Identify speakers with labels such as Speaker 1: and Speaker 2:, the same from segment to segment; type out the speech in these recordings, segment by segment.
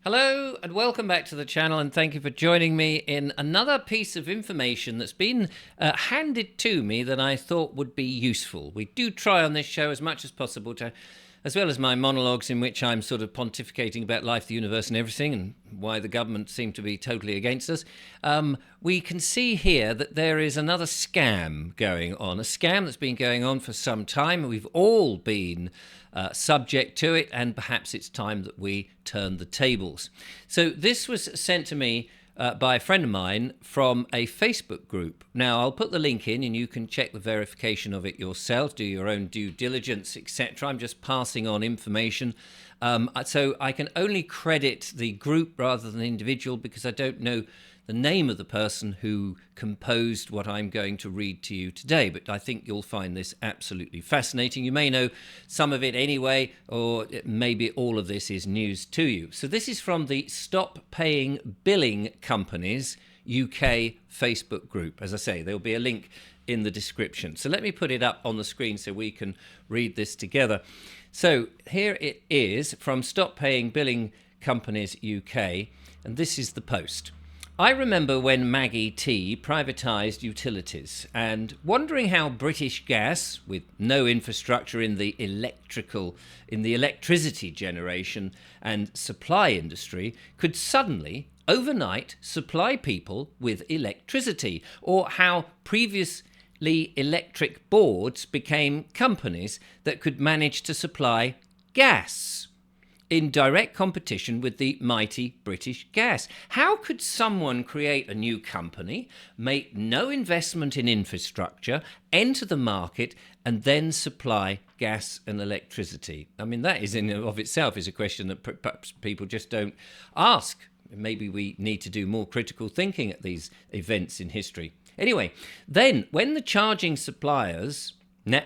Speaker 1: Hello and welcome back to the channel, and thank you for joining me in another piece of information that's been handed to me that I thought would be useful. We do try on this show as much as possible to, as well as my monologues in which I'm sort of pontificating about life, the universe and everything and why the government seem to be totally against us, we can see here that there is another scam going on, a scam that's been going on for some time. We've all been subject to it, and perhaps it's time that we turn the tables. So this was sent to me by a friend of mine from a Facebook group. Now, I'll put the link in and you can check the verification of it yourself, do your own due diligence, etc. I'm just passing on information. So I can only credit the group rather than the individual because I don't know the name of the person who composed what I'm going to read to you today, but I think you'll find this absolutely fascinating. You may know some of it anyway, or maybe all of this is news to you. So this is from the Stop Paying Billing Companies UK Facebook group. As I say, there'll be a link in the description. So let me put it up on the screen so we can read this together. So here it is from Stop Paying Billing Companies UK, and this is the post. I remember when Maggie T privatised utilities and wondering how British Gas, with no infrastructure in the electricity generation and supply industry, could suddenly, overnight, supply people with electricity, or how previously electric boards became companies that could manage to supply gas in direct competition with the mighty British Gas. How could someone create a new company, make no investment in infrastructure, enter the market, and then supply gas and electricity? I mean, that is in and of itself is a question that perhaps people just don't ask. Maybe we need to do more critical thinking at these events in history. Anyway, then when the charging suppliers,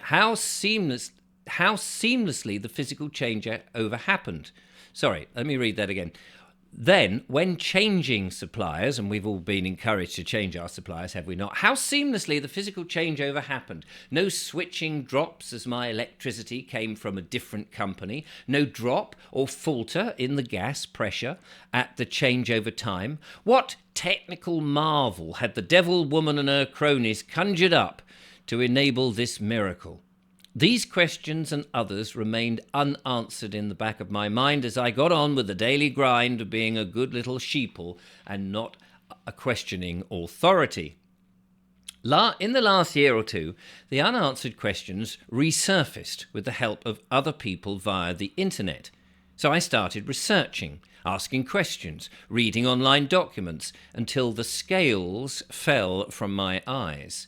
Speaker 1: how seamlessly the physical changeover happened. Sorry, let me read that again. Then, when changing suppliers, and we've all been encouraged to change our suppliers, have we not? How seamlessly the physical changeover happened. No switching drops as my electricity came from a different company. No drop or falter in the gas pressure at the changeover time. What technical marvel had the devil woman and her cronies conjured up to enable this miracle? These questions and others remained unanswered in the back of my mind as I got on with the daily grind of being a good little sheeple and not a questioning authority. In the last year or two, the unanswered questions resurfaced with the help of other people via the internet. So I started researching, asking questions, reading online documents until the scales fell from my eyes.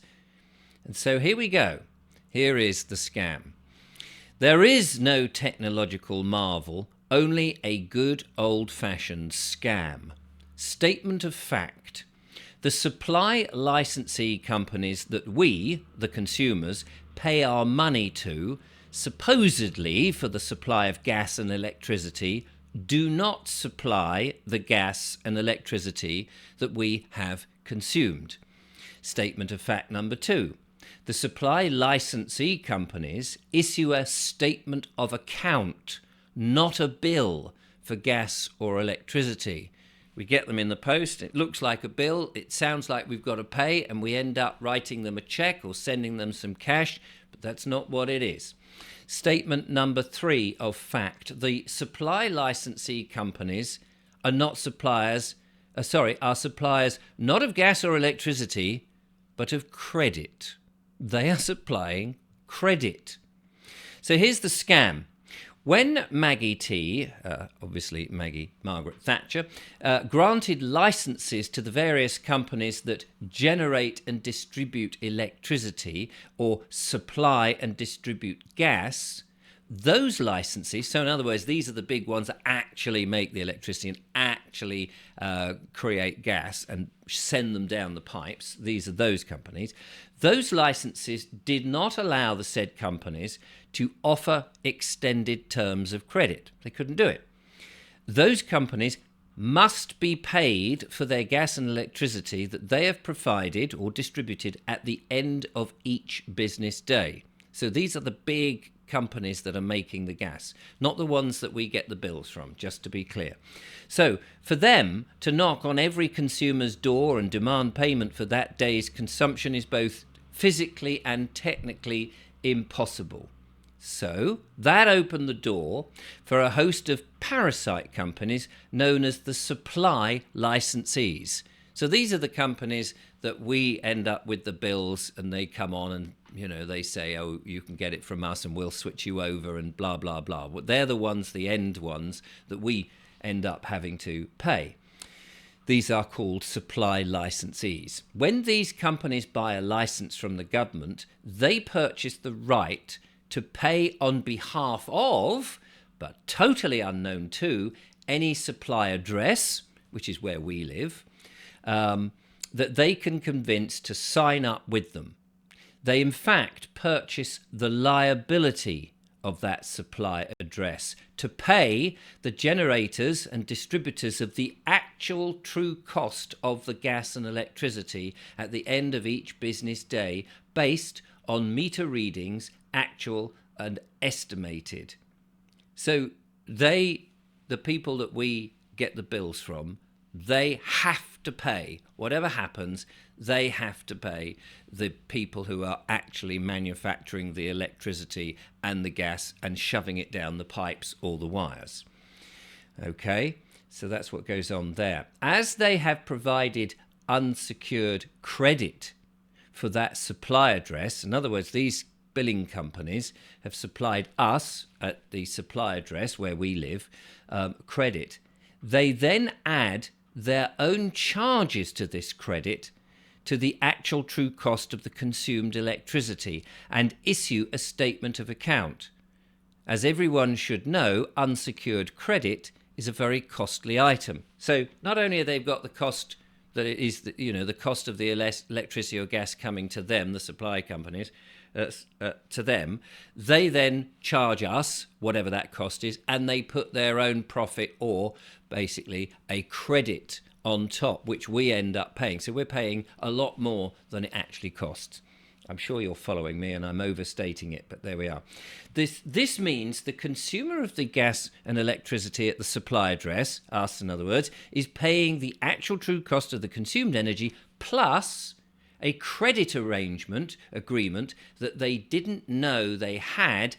Speaker 1: And so here we go. Here is the scam. There is no technological marvel, only a good old-fashioned scam. Statement of fact. The supply licensee companies that we, the consumers, pay our money to, supposedly for the supply of gas and electricity, do not supply the gas and electricity that we have consumed. Statement of fact number 2. The supply licensee companies issue a statement of account, not a bill for gas or electricity. We get them in the post, it looks like a bill, it sounds like we've got to pay, and we end up writing them a check or sending them some cash, but that's not what it is. Statement number 3 of fact. The supply licensee companies are suppliers not of gas or electricity, but of credit. They are supplying credit. So here's the scam. When Maggie T, obviously Margaret Thatcher, granted licenses to the various companies that generate and distribute electricity or supply and distribute gas, those licenses, so in other words, these are the big ones that actually make the electricity and actually create gas and send them down the pipes. These are those companies. Those licenses did not allow the said companies to offer extended terms of credit. They couldn't do it. Those companies must be paid for their gas and electricity that they have provided or distributed at the end of each business day. So these are the big companies that are making the gas, not the ones that we get the bills from, just to be clear. So for them to knock on every consumer's door and demand payment for that day's consumption is both physically and technically impossible. So that opened the door for a host of parasite companies known as the supply licensees. So these are the companies that we end up with the bills, and they come on and, they say, oh, you can get it from us and we'll switch you over and blah, blah, blah. Well, they're the ones, the end ones, that we end up having to pay. These are called supply licensees. When these companies buy a license from the government, they purchase the right to pay on behalf of, but totally unknown to, any supply address, which is where we live, that they can convince to sign up with them. They, in fact, purchase the liability of that supply address to pay the generators and distributors of the actual true cost of the gas and electricity at the end of each business day, based on meter readings, actual and estimated. So the people that we get the bills from, they have to pay. Whatever happens, they have to pay the people who are actually manufacturing the electricity and the gas and shoving it down the pipes or the wires. Okay, so that's what goes on there. As they have provided unsecured credit for that supply address, in other words, these billing companies have supplied us at the supply address where we live credit. They then add their own charges to this credit to the actual true cost of the consumed electricity and issue a statement of account. As everyone should know, unsecured credit is a very costly item. So not only have they got the cost that it is, the cost of the electricity or gas coming to them, the supply companies, to them, they then charge us whatever that cost is, and they put their own profit or basically a credit on top, which we end up paying. So we're paying a lot more than it actually costs. I'm sure you're following me and I'm overstating it, but there we are. This means the consumer of the gas and electricity at the supply address, us in other words, is paying the actual true cost of the consumed energy plus a credit agreement that they didn't know they had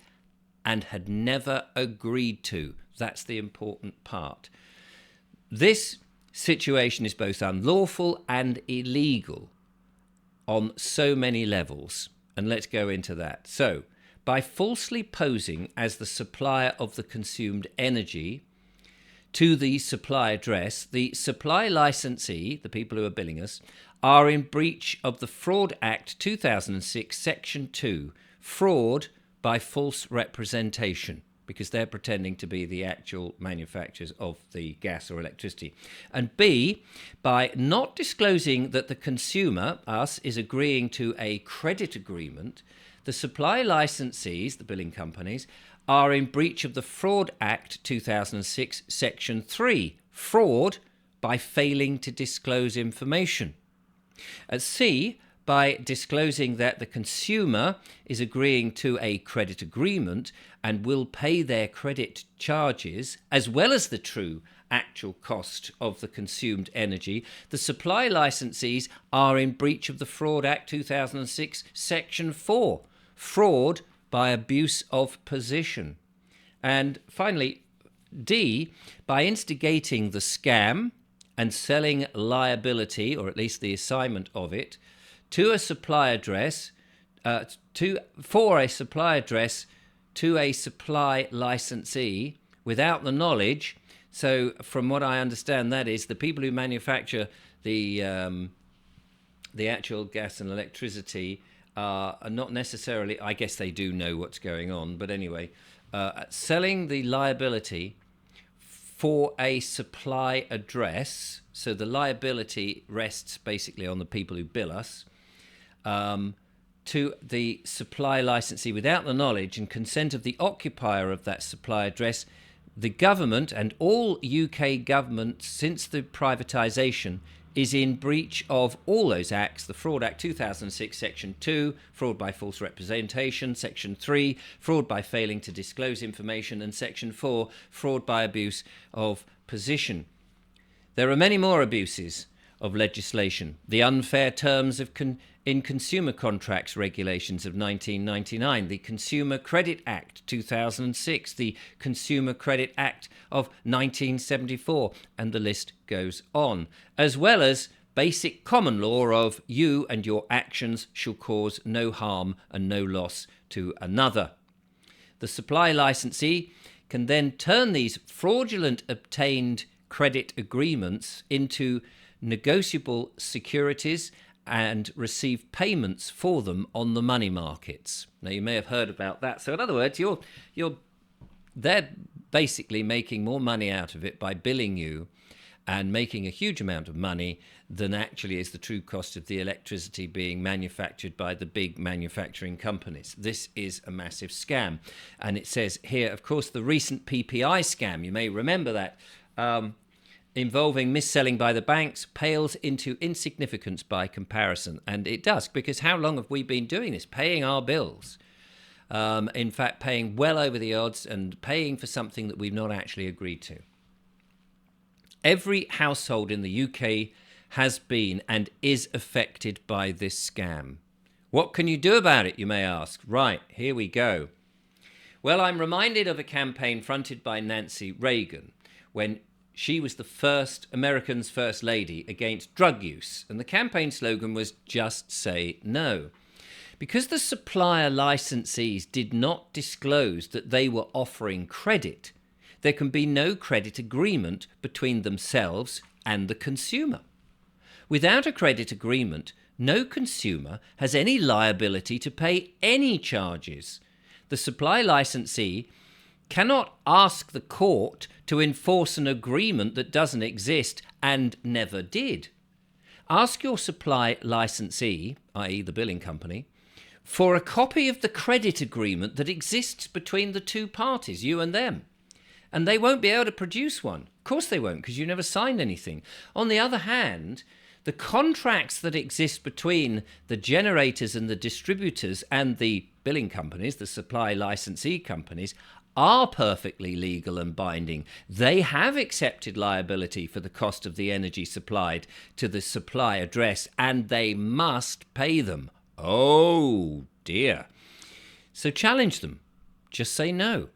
Speaker 1: and had never agreed to. That's the important part. This situation is both unlawful and illegal on so many levels, and let's go into that. So, by falsely posing as the supplier of the consumed energy to the supply address, the supply licensee, the people who are billing us, are in breach of the Fraud Act 2006, Section 2, fraud by false representation, because they're pretending to be the actual manufacturers of the gas or electricity. And B, by not disclosing that the consumer, us, is agreeing to a credit agreement, the supply licensees, the billing companies, are in breach of the Fraud Act 2006, Section 3, fraud by failing to disclose information. At C, by disclosing that the consumer is agreeing to a credit agreement and will pay their credit charges as well as the true actual cost of the consumed energy, the supply licensees are in breach of the Fraud Act 2006, Section 4, fraud by abuse of position. And finally, D, by instigating the scam and selling liability, or at least the assignment of it, to a supply address, for a supply address to a supply licensee without the knowledge. So, from what I understand, that is the people who manufacture the actual gas and electricity are not necessarily. I guess they do know what's going on, but anyway, selling the liability for a supply address. So the liability rests basically on the people who bill us. To the supply licensee without the knowledge and consent of the occupier of that supply address, the government and all UK governments since the privatisation is in breach of all those acts: the Fraud Act 2006, Section 2, fraud by false representation; Section 3, fraud by failing to disclose information; and Section 4, fraud by abuse of position. There are many more abuses of legislation: the unfair terms of in consumer contracts regulations of 1999, the Consumer Credit Act 2006, the Consumer Credit Act of 1974, and the list goes on, as well as basic common law of you and your actions shall cause no harm and no loss to another. The supply licensee can then turn these fraudulent obtained credit agreements into negotiable securities and receive payments for them on the money markets. Now, you may have heard about that. So in other words, they're basically making more money out of it by billing you and making a huge amount of money than actually is the true cost of the electricity being manufactured by the big manufacturing companies. This is a massive scam. And it says here, of course, the recent PPI scam, you may remember that, involving mis-selling by the banks, pales into insignificance by comparison. And it does, because how long have we been doing this? Paying our bills. In fact, paying well over the odds and paying for something that we've not actually agreed to. Every household in the UK has been and is affected by this scam. What can you do about it, you may ask? Right, here we go. Well, I'm reminded of a campaign fronted by Nancy Reagan when she was America's first lady against drug use. And the campaign slogan was "Just Say No." Because the supplier licensees did not disclose that they were offering credit, there can be no credit agreement between themselves and the consumer. Without a credit agreement, no consumer has any liability to pay any charges. The supply licensee cannot ask the court to enforce an agreement that doesn't exist and never did. Ask your supply licensee, i.e. the billing company, for a copy of the credit agreement that exists between the two parties, you and them. And they won't be able to produce one. Of course they won't, because you never signed anything. On the other hand, the contracts that exist between the generators and the distributors and the billing companies, the supply licensee companies, are perfectly legal and binding. They have accepted liability for the cost of the energy supplied to the supply address, and they must pay them. Oh dear. So challenge them. Just say no.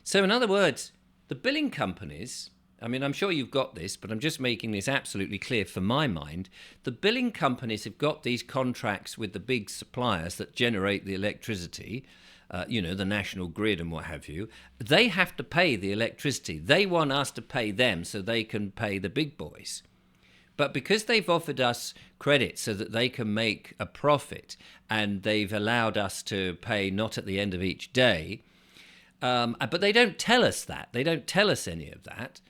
Speaker 1: So in other words, the billing companies, I mean, I'm sure you've got this, but I'm just making this absolutely clear for my mind. The billing companies have got these contracts with the big suppliers that generate the electricity, the national grid and what have you. They have to pay the electricity. They want us to pay them so they can pay the big boys. But because they've offered us credit so that they can make a profit, and they've allowed us to pay not at the end of each day, but they don't tell us that. They don't tell us any of that.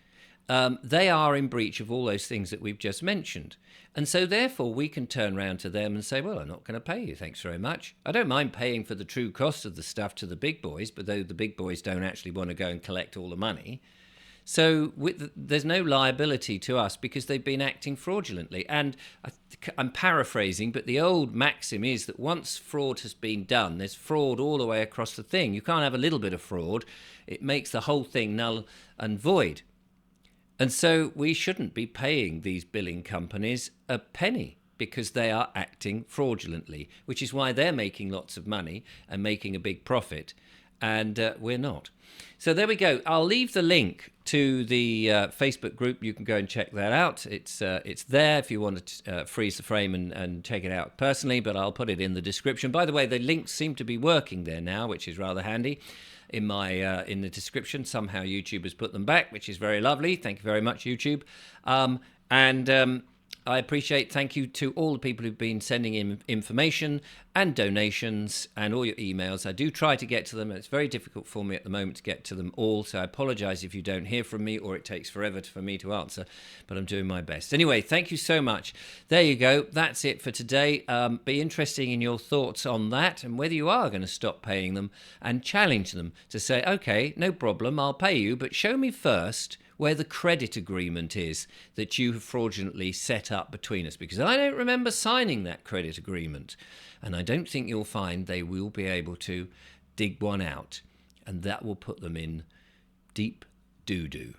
Speaker 1: They are in breach of all those things that we've just mentioned. And so therefore we can turn around to them and say, well, I'm not going to pay you, thanks very much. I don't mind paying for the true cost of the stuff to the big boys, but though the big boys don't actually want to go and collect all the money. So there's no liability to us because they've been acting fraudulently. And I'm paraphrasing, but the old maxim is that once fraud has been done, there's fraud all the way across the thing. You can't have a little bit of fraud. It makes the whole thing null and void. And so we shouldn't be paying these billing companies a penny because they are acting fraudulently, which is why they're making lots of money and making a big profit, and we're not. So there we go. I'll leave the link to the Facebook group. You can go and check that out. It's there if you want to freeze the frame and check it out personally, but I'll put it in the description. By the way, the links seem to be working there now, which is rather handy. In the description, somehow YouTube has put them back, which is very lovely. Thank you very much, YouTube. I appreciate, thank you to all the people who've been sending in information and donations and all your emails. I do try to get to them. It's very difficult for me at the moment to get to them all, so I apologize if you don't hear from me or it takes forever for me to answer, but I'm doing my best. Anyway, thank you so much. There you go. That's it for today. Be interesting in your thoughts on that and whether you are going to stop paying them, and challenge them to say, okay, no problem, I'll pay you, but show me first where the credit agreement is that you have fraudulently set up between us, because I don't remember signing that credit agreement, and I don't think you'll find they will be able to dig one out, and that will put them in deep doo-doo.